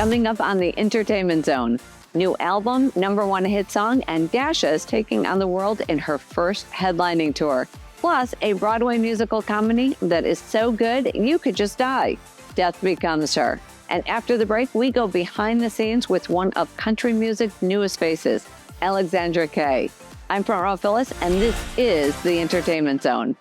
coming up on the Entertainment Zone. New album, #1 hit song, and Dasha is taking on the world in her first headlining tour. Plus, a Broadway musical comedy that is so good you could just die. Death Becomes Her. And after the break, we go behind the scenes with one of country music's newest faces, Alexandra Kay. I'm Front Row Phyllis, and this is the Entertainment Zone.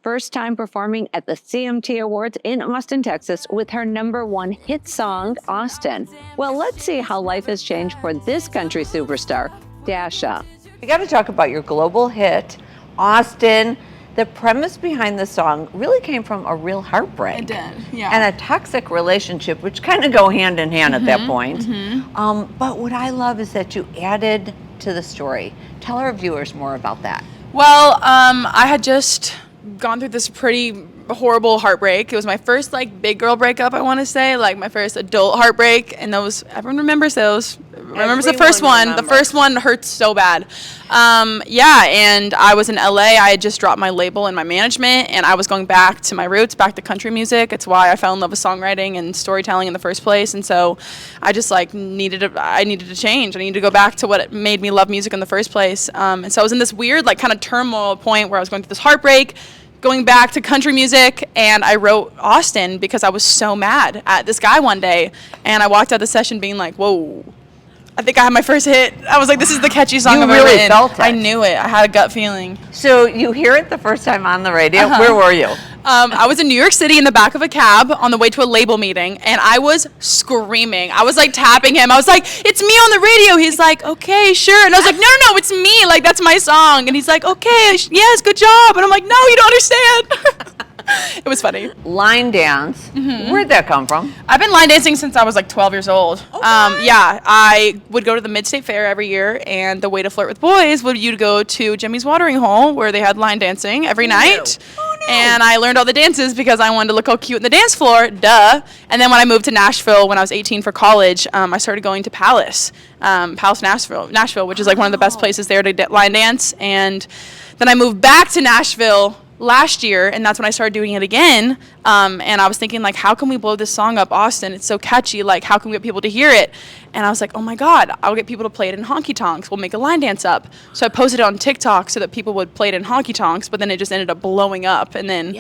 First time performing at the CMT Awards in Austin, Texas with her #1 hit song, Austin. Well, let's see how life has changed for this country superstar, Dasha. We got to talk about your global hit, Austin. The premise behind the song really came from a real heartbreak. It did, yeah. And a toxic relationship, which kind of go hand in hand at that point. But what I love is that you added to the story. Tell our viewers more about that. Well, I had just gone through this pretty horrible heartbreak. It was my first big girl breakup, I want to say, my first adult heartbreak, and everyone remembers those. Remembers the first one. Remembers. The first one hurts so bad. And I was in LA. I had just dropped my label and my management, and I was going back to my roots, back to country music. It's why I fell in love with songwriting and storytelling in the first place. And so I just needed to change. I needed to go back to what made me love music in the first place. And so I was in this weird kind of turmoil point where I was going through this heartbreak, going back to country music, and I wrote Austin because I was so mad at this guy one day. And I walked out of the session being like, whoa, I think I had my first hit. I was like, this is the catchy song I've ever written. You really felt it. I knew it. I had a gut feeling. So you hear it the first time on the radio. Where were you? I was in New York City in the back of a cab on the way to a label meeting, and I was screaming. I was tapping him. I was like, it's me on the radio. He's like, okay, sure. And I was like, no, it's me. That's my song. And he's like, okay, yes, good job. And I'm like, no, you don't understand. It was funny. Line dance. Where'd that come from? I've been line dancing since I was 12 years old. Okay. I would go to the Mid-State Fair every year, and the way to flirt with boys would you to go to Jimmy's Watering Hole, where they had line dancing every night. Oh, no. And I learned all the dances because I wanted to look all cute on the dance floor, duh. And then when I moved to Nashville when I was 18 for college, I started going to Palace Nashville, which is one of the best places there to line dance. And then I moved back to Nashville last year, and that's when I started doing it again. And I was thinking, how can we blow this song up, Austin? It's so catchy. How can we get people to hear it? And I was like, oh my God, I'll get people to play it in honky tonks. We'll make a line dance up. So I posted it on TikTok so that people would play it in honky tonks, but then it just ended up blowing up. And then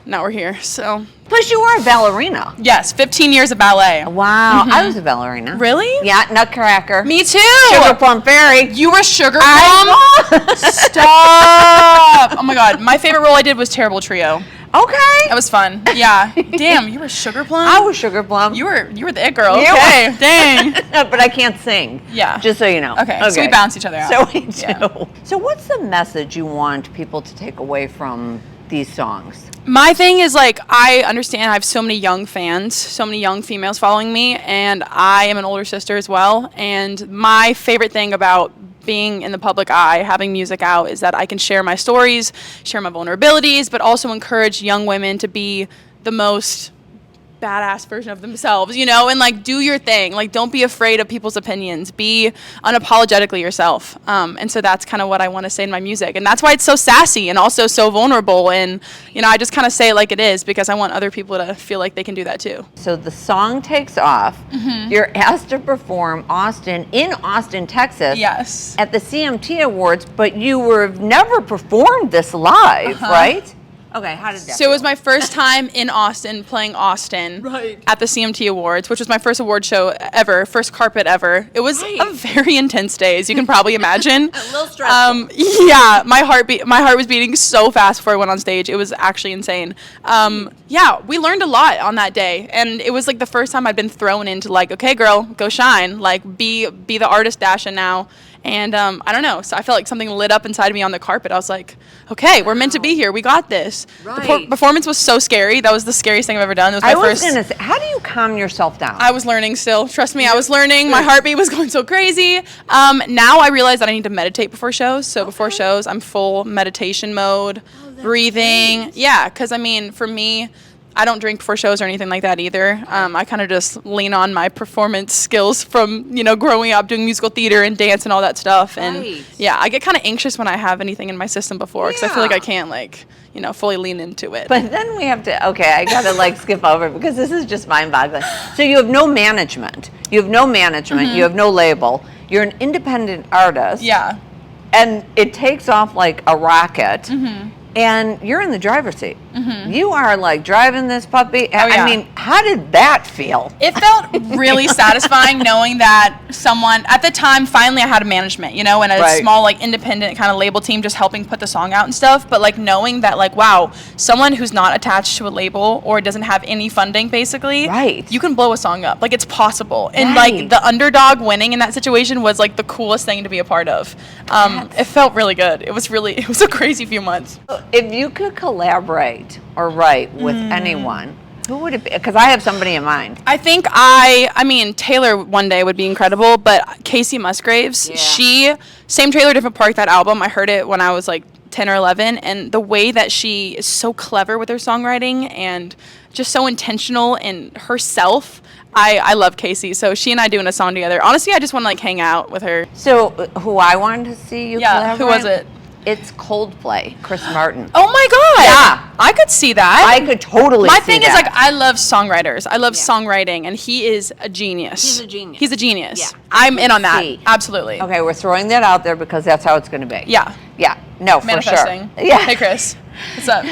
now we're here. So Plus, you were a ballerina. yes, 15 years of ballet. Wow, I was a ballerina. Really? Yeah, Nutcracker. Me too. Sugar Plum Fairy. You were Sugar Plum? Stop. Oh my God. My favorite role I did was Terrible Trio. Okay. That was fun. Yeah. Damn, you were Sugar Plum? I was Sugar Plum. You were the it girl. You Okay. were. Dang. But I can't sing. Yeah. Just so you know. Okay. So we bounce each other out. So we do. Yeah. So what's the message you want people to take away from these songs? My thing is I understand I have so many young fans, so many young females following me, and I am an older sister as well. And my favorite thing about being in the public eye, having music out, is that I can share my stories, share my vulnerabilities, but also encourage young women to be the most badass version of themselves, and do your thing. Don't be afraid of people's opinions. Be unapologetically yourself. And so that's kind of what I want to say in my music. And that's why it's so sassy and also so vulnerable. And, I just kind of say it like it is because I want other people to feel like they can do that too. So the song takes off. You're asked to perform Austin in Austin, Texas. Yes. At the CMT Awards, but you were never performed this live, right? Okay, how did that So it was feel? my first time in Austin playing Austin at the CMT Awards, which was my first award show ever, first carpet ever. It was a very intense day, as you can probably imagine. A little stressful. Yeah, my heart was beating so fast before I went on stage. It was actually insane. Yeah, we learned a lot on that day, and it was the first time I'd been thrown into okay, girl, go shine, be the artist Dasha now. And I don't know, so I felt like something lit up inside of me on the carpet. I was like, okay, we're meant to be here. We got this. Right. The performance was so scary. That was the scariest thing I've ever done. It was my I was first. going to say, how do you calm yourself down? I was learning still. Trust me, I was learning. My heartbeat was going so crazy. Now I realize that I need to meditate before shows. So before shows, I'm full meditation mode, breathing. Yeah, because for me, I don't drink before shows or anything like that either. I kind of just lean on my performance skills from, growing up doing musical theater and dance and all that stuff. And Right. yeah, I get kind of anxious when I have anything in my system before because I feel like Yeah. I can't fully lean into it. But then we have to, okay, I got to skip over because this is just mind boggling. So you have no management. You have no label. You're an independent artist. yeah. And it takes off like a rocket. And you're in the driver's seat. You are driving this puppy. Oh, yeah. I mean, how did that feel? It felt really satisfying knowing that someone, at the time, finally I had a management, and a Right. small, independent kind of label team just helping put the song out and stuff. But, knowing that, wow, someone who's not attached to a label or doesn't have any funding, basically, Right. you can blow a song up. It's possible. And, Right. the underdog winning in that situation was, the coolest thing to be a part of. It felt really good. It was a crazy few months. If you could collaborate or write with anyone, who would it be? Because I have somebody in mind. I think Taylor one day would be incredible, but Casey Musgraves, Yeah. same trailer, different park, that album, I heard it when I was 10 or 11, and the way that she is so clever with her songwriting and just so intentional in herself, I love Casey. So she and I doing a song together. Honestly, I just want to like hang out with her. So who I wanted to see you Yeah, who was collaborate? it? It's Coldplay, Chris Martin. Oh my God. Yeah. I could see that. I could totally My see thing is that. I love songwriters. I love songwriting, and he is a genius. He's a genius. He's a genius. Yeah. I'm in on that. See. Absolutely. Okay, we're throwing that out there because that's how it's going to be. Yeah. Yeah. No, for Manifesting. sure. Yeah. Hey, Chris. What's up?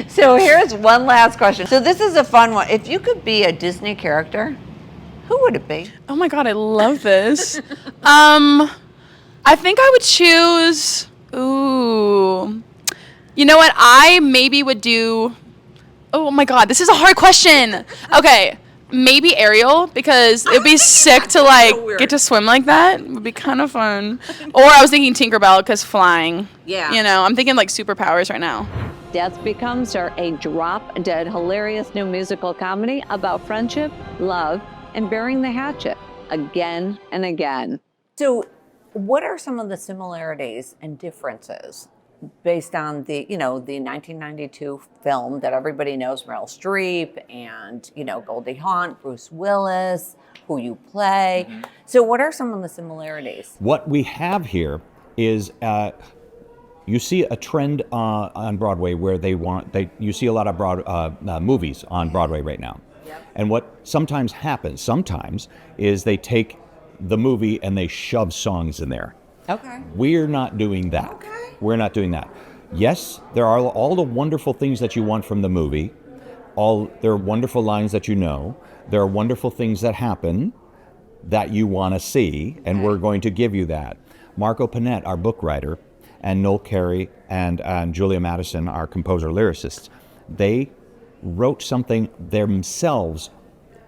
So here's one last question. So this is a fun one. If you could be a Disney character, who would it be? Oh my God, I love this. I think I would choose. Ooh. You know what? I maybe would do. Oh my God, this is a hard question. Okay, maybe Ariel, because it'd be sick to get to swim like that. It would be kind of fun. Or I was thinking Tinkerbell because flying. Yeah. I'm thinking superpowers right now. Death Becomes Her, a drop-dead hilarious new musical comedy about friendship, love, and burying the hatchet again and again. So what are some of the similarities and differences based on the 1992 film that everybody knows, Meryl Streep and, Goldie Hawn, Bruce Willis, who you play. So what are some of the similarities? What we have here is you see a trend on Broadway where you see a lot of movies on Broadway right now. And what sometimes happens, is they take the movie and they shove songs in there. Okay. We're not doing that. Okay. We're not doing that. Yes, there are all the wonderful things that you want from the movie. There are wonderful lines that you know. There are wonderful things that happen that you want to see, and we're going to give you that. Marco Panett, our book writer, and Noel Carey and Julia Madison, our composer-lyricists, they wrote something themselves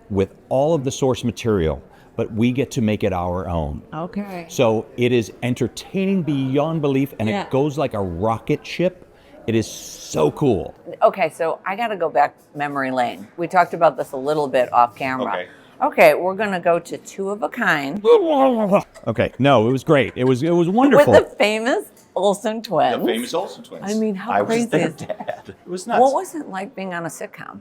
with all of the source material, but we get to make it our own. Okay. So it is entertaining beyond belief, and Yeah. it goes like a rocket ship. It is so cool. Okay, so I got to go back memory lane. We talked about this a little bit off camera. Okay. Okay, we're going to go to Two of a Kind Okay, no, it was great. It was with wonderful. the famous Olsen twins. The famous Olsen twins. I mean, how I crazy was their is that? dad. It was nuts. What was it like being on a sitcom?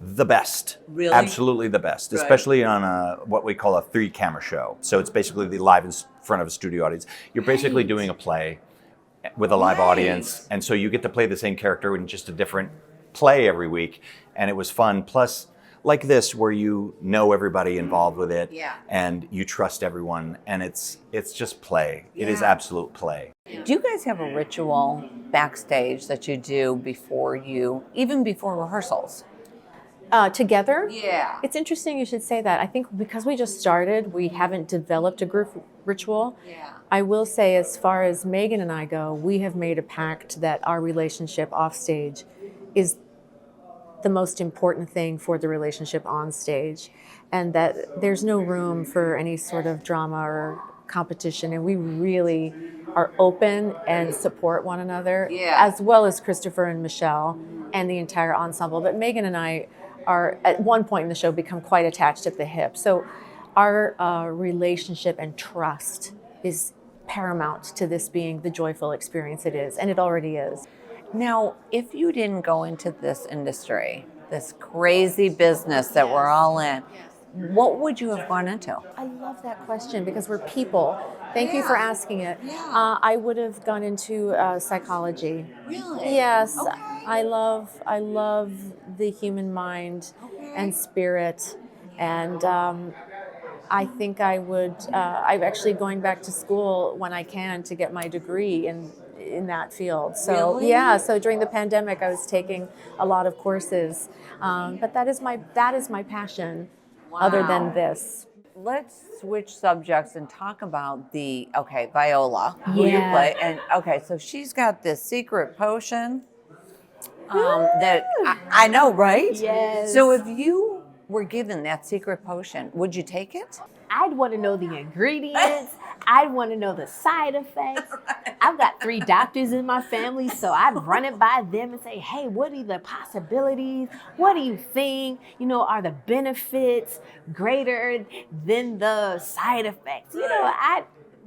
The best. Really? Absolutely the best, especially on what we call a 3-camera show. So it's basically the live in front of a studio audience. You're basically doing a play with a live audience, and so you get to play the same character in just a different play every week, and it was fun. Plus, like this, where you know everybody involved with it, and you trust everyone, and it's just play. It is absolute play. Do you guys have a ritual backstage that you do even before rehearsals? Together? Yeah. It's interesting you should say that. I think because we just started, we haven't developed a group ritual. Yeah. I will say, as far as Megan and I go, we have made a pact that our relationship off stage is the most important thing for the relationship on stage, and that there's no room for any sort of drama or competition, and we really are open and support one another, as well as Christopher and Michelle and the entire ensemble. But Megan and I are, at one point in the show, become quite attached at the hip. So our relationship and trust is paramount to this being the joyful experience it is, and it already is. Now, if you didn't go into this industry, this crazy business that we're all in, what would you have gone into? I love that question because we're people. Thank you for asking it. I would have gone into psychology. Really? Yes, Okay. I love the human mind and spirit, and I think I would. I'm actually going back to school when I can to get my degree in that field. So Really? yeah, so during the pandemic, I was taking a lot of courses, but that is my passion. Other than this. Let's switch subjects and talk about Viola, who you Yeah. play. And so she's got this secret potion that I know, right? Yes. So if you were given that secret potion, would you take it? I'd want to know the ingredients. I'd want to know the side effects. I've got 3 doctors in my family, so I'd run it by them and say, hey, what are the possibilities? What do you think? You know, are the benefits greater than the side effects? You know,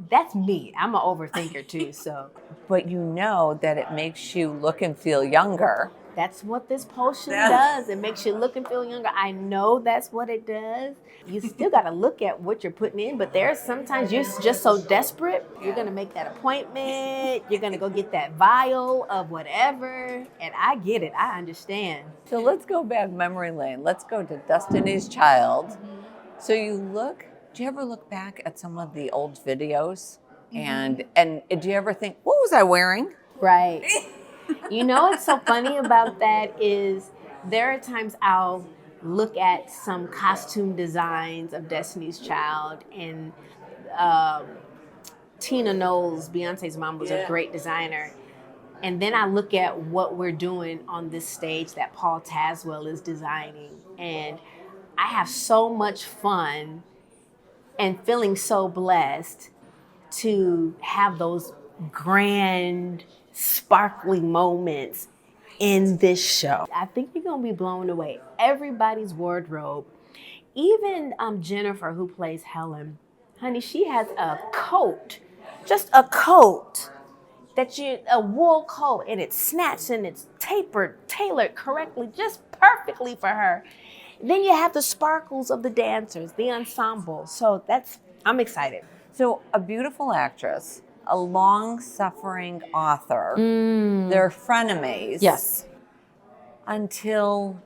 that's me. I'm an overthinker too, so But you know that it makes you look and feel younger. that's what this potion does. It makes you look and feel younger. I know that's what it does. You still got to look at what you're putting in, but there's sometimes you're just so desperate. You're going to make that appointment. You're going to go get that vial of whatever. And I get it. I understand. So let's go back memory lane. Let's go to Destiny's Child. So do you ever look back at some of the old videos? And do you ever think, what was I wearing? Right. You know what's so funny about that is there are times I'll look at some costume designs of Destiny's Child, and Tina Knowles, Beyonce's mom, was a great designer. And then I look at what we're doing on this stage that Paul Tazwell is designing, and I have so much fun and feeling so blessed to have those grand, sparkly moments in this show. I think you're gonna be blown away. Everybody's wardrobe, even Jennifer, who plays Helen, honey, she has a coat, just a coat a wool coat, and it's snatched and it's tailored correctly, just perfectly for her. Then you have the sparkles of the dancers, the ensemble. So I'm excited. So a beautiful actress, a long-suffering author, they're frenemies. Yes. Until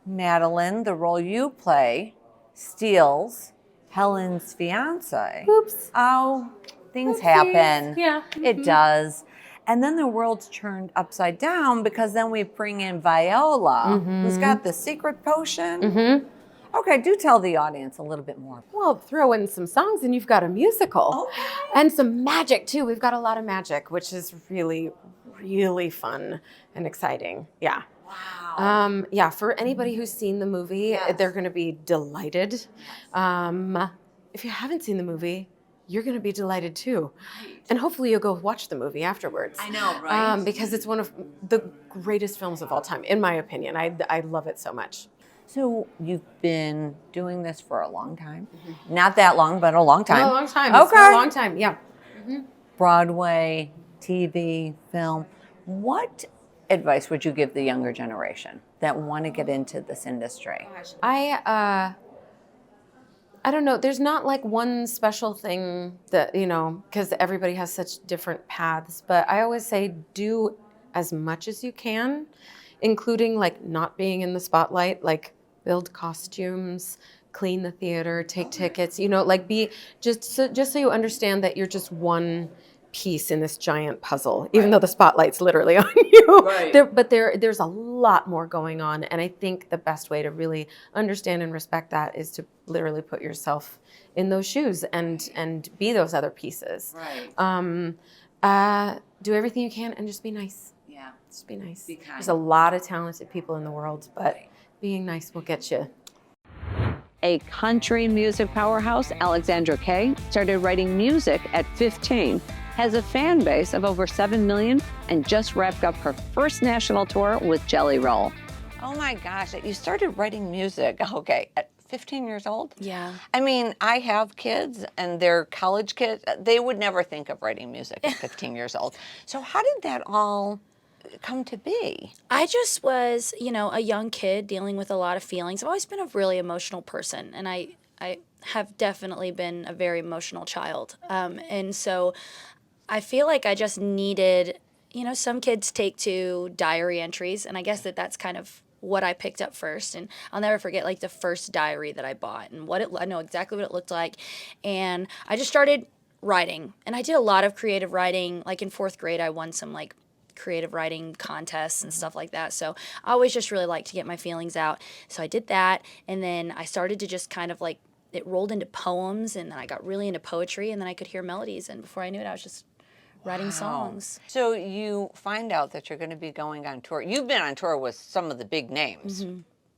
Madeline, the role you play, steals Helen's fiance. Oops. Oh, things happen. Yeah. It does. And then the world's turned upside down because then we bring in Viola, who's got the secret potion. Okay, do tell the audience a little bit more. Well, throw in some songs and you've got a musical. Okay. And some magic too. We've got a lot of magic, which is really, really fun and exciting. Yeah. Wow. Yeah, for anybody who's seen the movie, they're going to be delighted. If you haven't seen the movie, you're going to be delighted too. And hopefully you'll go watch the movie afterwards. I know, right? Because it's one of the greatest films of all time, in my opinion. I love it so much. So you've been doing this for a long time. Not that long, but a long time. A long time. Okay. It's been a long time, yeah. Broadway, TV, film. What advice would you give the younger generation that want to get into this industry? I don't know. There's not like one special thing that, because everybody has such different paths. But I always say do as much as you can, including like not being in the spotlight, like build costumes, clean the theater, take tickets, be just so you understand that you're just one piece in this giant puzzle, even though the spotlight's literally on you. Right. There's a lot more going on. And I think the best way to really understand and respect that is to literally put yourself in those shoes and be those other pieces. Right. Do everything you can and just be nice. Yeah. Just be nice. Be kind. There's a lot of talented people in the world, but being nice will get you. A country music powerhouse, Alexandra Kay, started writing music at 15, has a fan base of over 7 million, and just wrapped up her first national tour with Jelly Roll. Oh my gosh, you started writing music, at 15 years old? Yeah. I mean, I have kids and they're college kids. They would never think of writing music at 15 years old. So how did that all come to be? I just was, a young kid dealing with a lot of feelings. I've always been a really emotional person, and I have definitely been a very emotional child. And so I feel like I just needed, some kids take to diary entries, and I guess that's kind of what I picked up first. And I'll never forget like the first diary that I bought and I know exactly what it looked like. And I just started writing, and I did a lot of creative writing. Like in 4th grade, I won some like creative writing contests and stuff like that. So I always just really liked to get my feelings out. So I did that, and then I started to just kind of like, it rolled into poems, and then I got really into poetry, and then I could hear melodies, and before I knew it, I was just writing songs. So you find out that you're going to be going on tour. You've been on tour with some of the big names,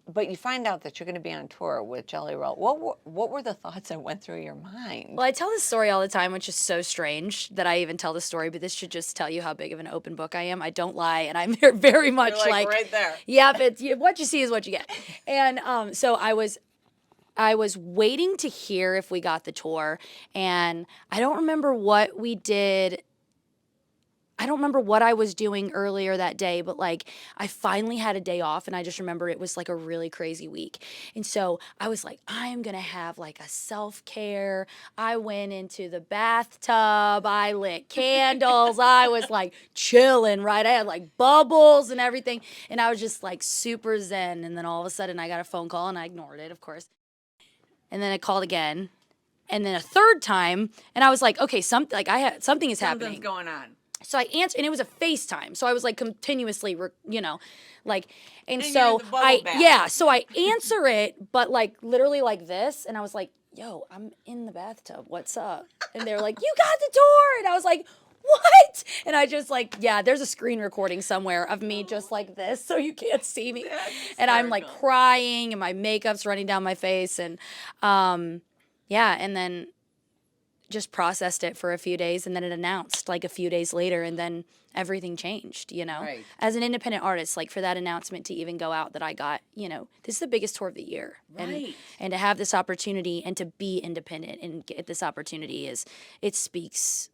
but you find out that you're going to be on tour with Jelly Roll. What were the thoughts that went through your mind? Well, I tell this story all the time, which is so strange that I even tell the story, but this should just tell you how big of an open book I am. I don't lie, and I'm very much You're like right there. Yeah, but what you see is what you get. And so I was waiting to hear if we got the tour, and I don't remember what we did. I don't remember what I was doing earlier that day, but like I finally had a day off, and I just remember it was like a really crazy week. And so I was like, I am going to have like a self-care. I went into the bathtub. I lit candles. I was like chilling, right? I had like bubbles and everything. And I was just like super zen. And then all of a sudden I got a phone call, and I ignored it, of course. And then I called again, and then a third time, and I was like, okay, something is happening. Something's going on. So I answered, and it was a FaceTime. So I was like continuously, and And so you're in the bubble bath. yeah, so I answer it, but like literally like this, and I was like, yo, I'm in the bathtub. What's up? And they were like, you got the tour. And I was like, what? And I just like, yeah, there's a screen recording somewhere of me just like this, so you can't see me. And I'm like crying, and my makeup's running down my face. And yeah, and then just processed it for a few days, and then it announced like a few days later, and then everything changed, Right. As an independent artist, like for that announcement to even go out that I got, this is the biggest tour of the year. Right. And to have this opportunity and to be independent and get this opportunity it speaks,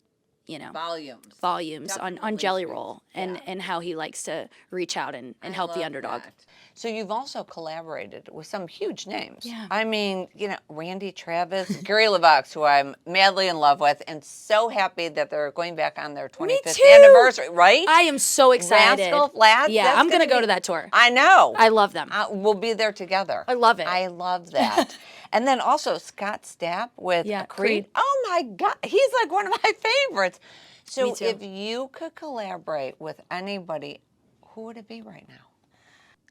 volumes on Definitely Jelly speaks. Roll and how he likes to reach out and help the love underdog. that. So you've also collaborated with some huge names. Yeah. I mean, Randy Travis, Gary LeVox, who I'm madly in love with, and so happy that they're going back on their 25th too. anniversary, right? I am so excited. Rascal Flatts. Yeah, that's I'm going to be- go to that tour. I know. I love them. We'll be there together. I love it. I love that. And then also Scott Stapp with Yeah, Creed. Creed. Oh my God, he's like one of my favorites. So Me too. if you could collaborate with anybody, who would it be right now?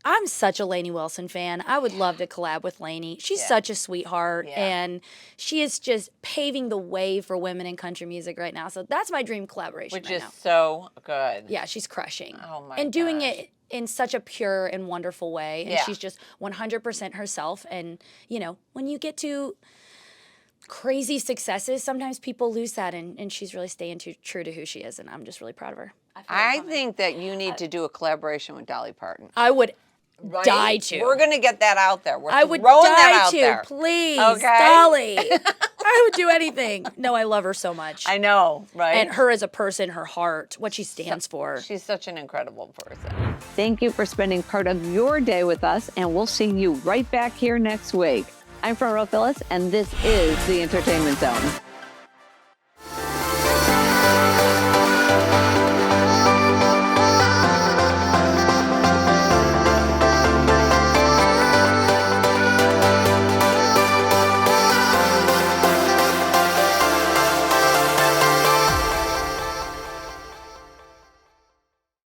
I'm such a Lainey Wilson fan. I would love to collab with Lainey. She's such a sweetheart, Yeah. and she is just paving the way for women in country music right now. So that's my dream collaboration Which right is now. so good. Yeah, she's crushing. Oh my And doing gosh. it in such a pure and wonderful way. And Yeah. she's just 100% herself. And, when you get to crazy successes, sometimes people lose that, and she's really staying true to who she is, and I'm just really proud of her. I think that you need to do a collaboration with Dolly Parton. I would Right? die to. We're going to get that out there. We're I would throwing that die out to, there. please, Okay? Dolly. I would do anything. No, I love her so much. I know, right? And her as a person, her heart, what she stands for. She's such an incredible person. Thank you for spending part of your day with us, and we'll see you right back here next week. I'm Front Row Phyllis, and this is the Entertainment Zone.